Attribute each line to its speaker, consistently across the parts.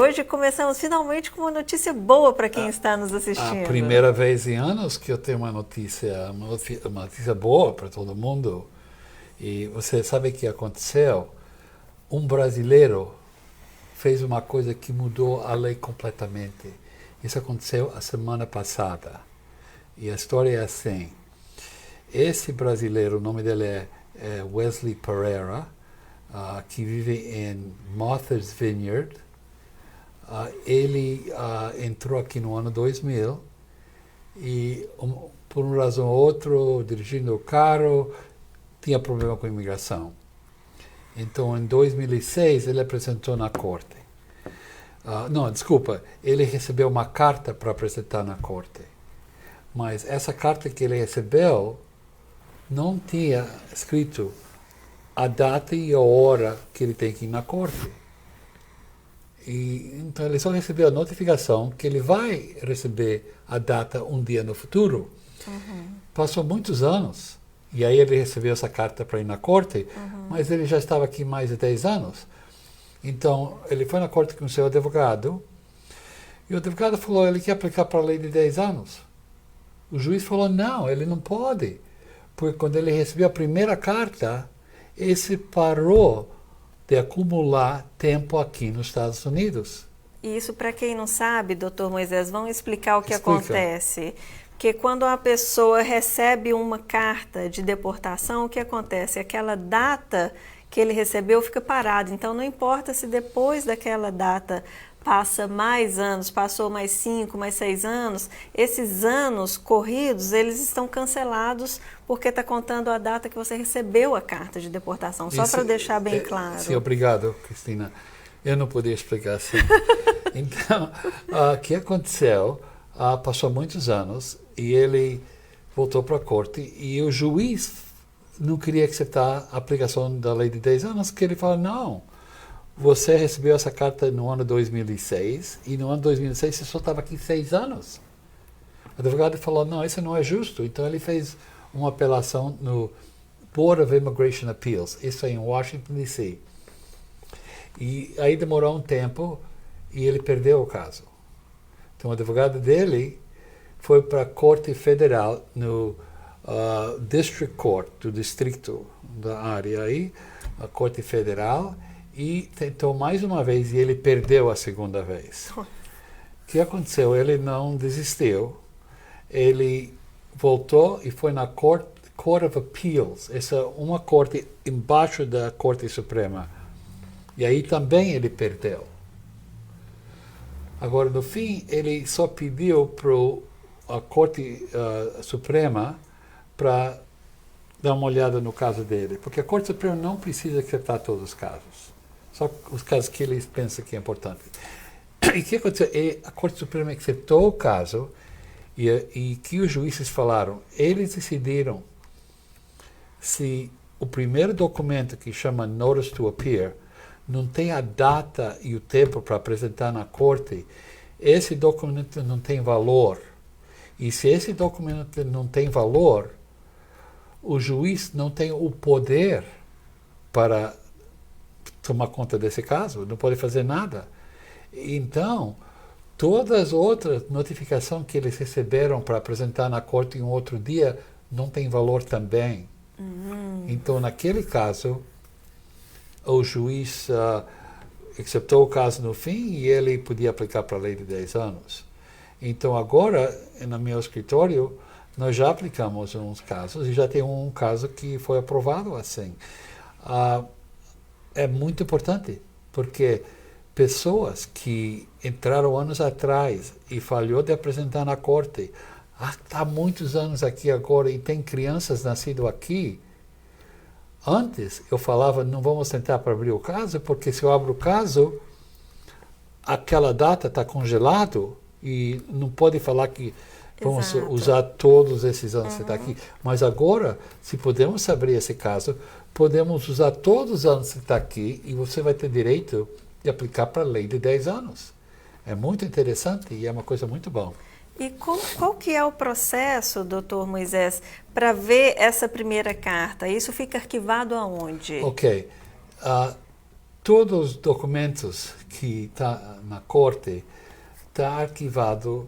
Speaker 1: hoje começamos finalmente com uma notícia boa para quem está nos assistindo.
Speaker 2: A primeira vez em anos que eu tenho uma notícia boa para todo mundo. E você sabe o que aconteceu? Um brasileiro fez uma coisa que mudou a lei completamente. Isso aconteceu a semana passada. E a história é assim. Esse brasileiro, o nome dele é Wesley Pereira, que vive em Martha's Vineyard. Ele entrou aqui no ano 2000 e, por uma razão ou outra, dirigindo o carro, tinha problema com a imigração. Então, em 2006, ele apresentou na corte. Ele recebeu uma carta para apresentar na corte. Mas essa carta que ele recebeu não tinha escrito a data e a hora que ele tem que ir na corte. Então ele só recebeu a notificação que ele vai receber a data um dia no futuro. Passou muitos anos, e aí ele recebeu essa carta para ir na corte, mas ele já estava aqui mais de 10 anos. Então ele foi na corte com o seu advogado, e o advogado falou que ele quer aplicar para a lei de 10 anos. O juiz falou, não, ele não pode, porque quando ele recebeu a primeira carta, esse parou de acumular tempo aqui nos Estados Unidos.
Speaker 1: E isso, para quem não sabe, doutor Moisés, vamos explicar o que
Speaker 2: Explica.
Speaker 1: acontece. Porque quando uma pessoa recebe uma carta de deportação, o que acontece? Aquela data que ele recebeu fica parada. Então, não importa se depois daquela data passa mais anos, passou mais 5, mais 6 anos, esses anos corridos, eles estão cancelados porque está contando a data que você recebeu a carta de deportação, só para deixar bem claro.
Speaker 2: Sim, obrigado, Cristina. Eu não podia explicar assim. Então, o que aconteceu, passou muitos anos e ele voltou para a corte e o juiz não queria aceitar a aplicação da lei de 10 anos, porque ele falou, não, você recebeu essa carta no ano 2006 e no ano 2006 você só estava aqui 6 anos. O advogado falou, não, isso não é justo. Então ele fez uma apelação no Board of Immigration Appeals, isso é em Washington, D.C. E aí demorou um tempo e ele perdeu o caso. Então o advogado dele foi para a Corte Federal, no District Court, do distrito da área aí, a Corte Federal, e tentou mais uma vez e ele perdeu a segunda vez. O que aconteceu? Ele não desistiu. Ele voltou e foi na Court of Appeals, essa é uma corte embaixo da Corte Suprema. E aí também ele perdeu. Agora, no fim, ele só pediu para a Corte Suprema para dar uma olhada no caso dele, porque a Corte Suprema não precisa aceitar todos os casos. Só os casos que eles pensam que é importante. E o que aconteceu? A Corte Suprema aceitou o caso e que os juízes falaram, eles decidiram se o primeiro documento que chama Notice to Appear não tem a data e o tempo para apresentar na corte, esse documento não tem valor. E se esse documento não tem valor, o juiz não tem o poder para tomar conta desse caso, não pode fazer nada. Então, todas as outras notificações que eles receberam para apresentar na corte em outro dia não tem valor também. Então, naquele caso, o juiz aceitou o caso no fim e ele podia aplicar para a lei de 10 anos. Então, agora, no meu escritório, nós já aplicamos uns casos e já tem um caso que foi aprovado assim. É muito importante, porque pessoas que entraram anos atrás e falhou de apresentar na corte, está há muitos anos aqui agora e tem crianças nascidas aqui. Antes eu falava, não vamos tentar para abrir o caso, porque se eu abro o caso, aquela data está congelado e não pode falar que vamos usar todos esses anos que está aqui. Mas agora, se podemos abrir esse caso, podemos usar todos os anos que está aqui e você vai ter direito de aplicar para a lei de 10 anos. É muito interessante e é uma coisa muito boa.
Speaker 1: E qual que é o processo, doutor Moisés, para ver essa primeira carta? Isso fica arquivado aonde?
Speaker 2: Ok. todos os documentos que estão na corte estão arquivados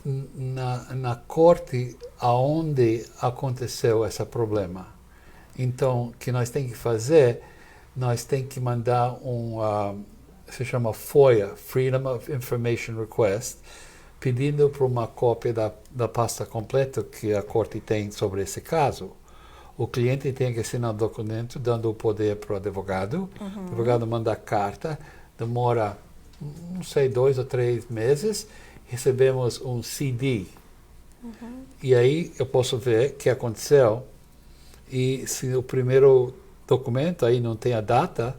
Speaker 2: na corte aonde aconteceu esse problema. Então, o que nós temos que fazer, nós temos que mandar se chama FOIA, Freedom of Information Request, pedindo por uma cópia da pasta completa que a corte tem sobre esse caso. O cliente tem que assinar um documento dando o poder para o advogado. O advogado manda a carta, demora, não sei, 2 ou 3 meses, recebemos um CD. E aí eu posso ver o que aconteceu. E se o primeiro documento aí não tem a data,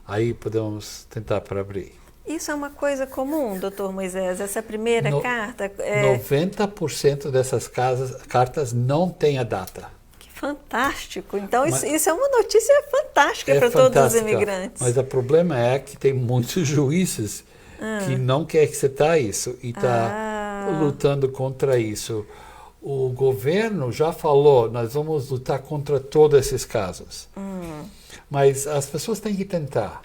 Speaker 2: aí podemos tentar para abrir.
Speaker 1: Isso é uma coisa comum, doutor Moisés? Essa primeira carta...
Speaker 2: 90% dessas cartas não tem a data.
Speaker 1: Que fantástico! Então, isso é uma notícia fantástica para todos os imigrantes.
Speaker 2: Mas o problema é que tem muitos juízes que não querem aceitar isso e estão lutando contra isso. O governo já falou, nós vamos lutar contra todos esses casos. Mas as pessoas têm que tentar.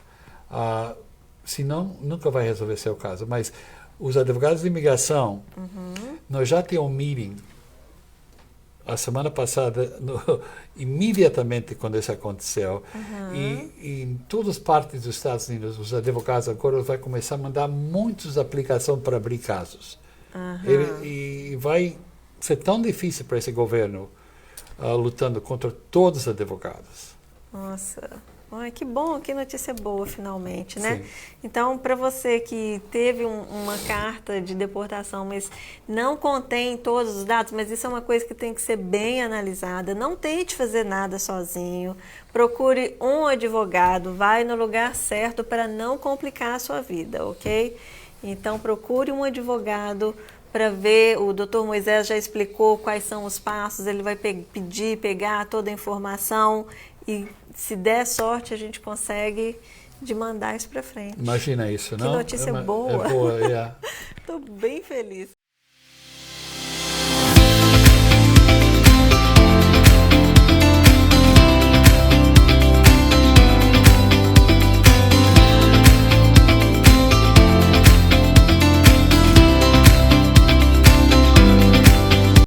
Speaker 2: Senão, nunca vai resolver seu caso. Mas os advogados de imigração, nós já temos um meeting a semana passada, imediatamente quando isso aconteceu. E em todas as partes dos Estados Unidos, os advogados agora vão começar a mandar muitas aplicações para abrir casos. E vai ser tão difícil para esse governo lutando contra todos os advogados.
Speaker 1: Nossa, ai, que bom, que notícia boa finalmente, né?
Speaker 2: Sim.
Speaker 1: Então, para você que teve uma carta de deportação, mas não contém todos os dados, mas isso é uma coisa que tem que ser bem analisada, não tente fazer nada sozinho, procure um advogado, vai no lugar certo para não complicar a sua vida, ok? Então, procure um advogado para ver, o doutor Moisés já explicou quais são os passos, ele vai pegar toda a informação e, se der sorte, a gente consegue de mandar isso para frente.
Speaker 2: Imagina isso, não?
Speaker 1: Que notícia boa.
Speaker 2: É boa, yeah.
Speaker 1: Estou bem feliz.